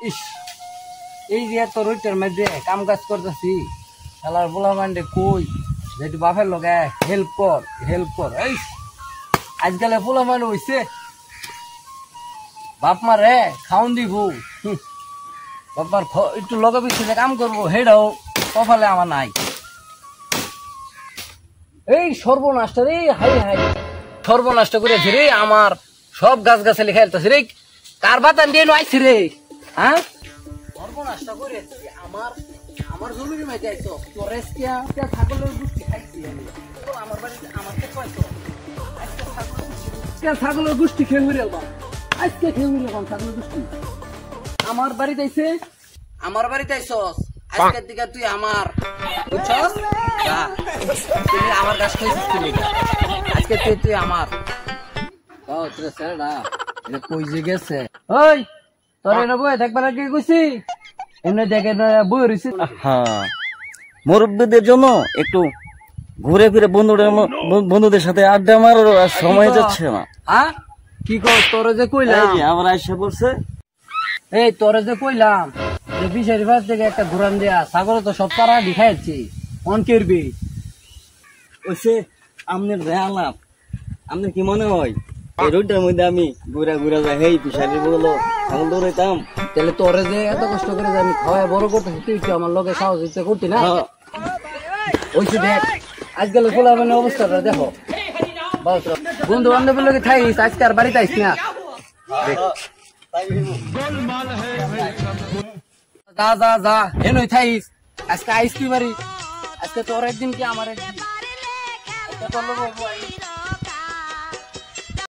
ইস, এই যে তোর ওইটার মধ্যে কাম কাজ করতেছি, শালার বলা মান্ডে কই যেটি বাপের লগে হেল্প কর। এই আজকালে পোলা মানে হইছে বাপ মারে খাওন দিব, বাপ মার একটু লগে পিছনে কাম করবো, হেডাও কপালে আমার নাই। এই সর্বনাশটা রে, হাই সর্বনাশটা করেছে রে, আমার সব গাছ গাছালি খেলতেছে রে, কার বাতান দিয়ে আইছি রে, হ্যাঁ সর্বনাশটা করেছে আমার জমির মাঝে আইছো তোরেসকিয়া ছাগলের গুষ্টি খাইছি আমি, আমার বাড়িতে আমাকে কয়তো ছাগলের গুষ্টি খেয়ে হইরে আজকে খেয়ে হইলে ছাগলের গুষ্টি আমার বাড়িতে আইছে, আমার বাড়িতে আইছস আজকের দিকে তুই আমার বুঝছস, তুই আমার গাছ খাইছিস, তুই আজকে তুই আমার কই যে গেছে। ওই তোর এনে বই দেখবার আগে কইছি এমনি দেখে বই রয়েছে। হ্যাঁ, মুরব্বীদের জন্য একটু ঘুরে ফিরে বন্ধুদের সাথে আড্ডা মারার আর সময় যাচ্ছে না। হ্যাঁ কি কর, তোরে যে কইলাম আমার আইসা পড়ছে, এই তোরে যে কইলাম যে বিশারি পাশ থেকে একটা ঘুরান দেয়া ছাগল তো সব তারা দেখাচ্ছি অন করবি ওইসে আমনের আলাপ। আপনার কি মনে হয় এই রোডটার মধ্যে আমি ঘুরা যাই, হেই পিসারি বলো ছাগল দৌড়াইতাম? তাহলে তোরে যে এত কষ্ট করে যে আমি খাওয়াই বড় করতেছি, তুই কি আমার লোকে সাহায্য করতি না? ওইসে দেখ আজকাল খোলা মানে অবস্থাটা দেখো, বন্ধু বান্ধবের লোকে থাইস, আজকে আর বাড়িতে আইস না। যা হেনই থাইস, আজকে আইস তুই বাড়ি, আজকে তোর একদিন কি আমার একদিন।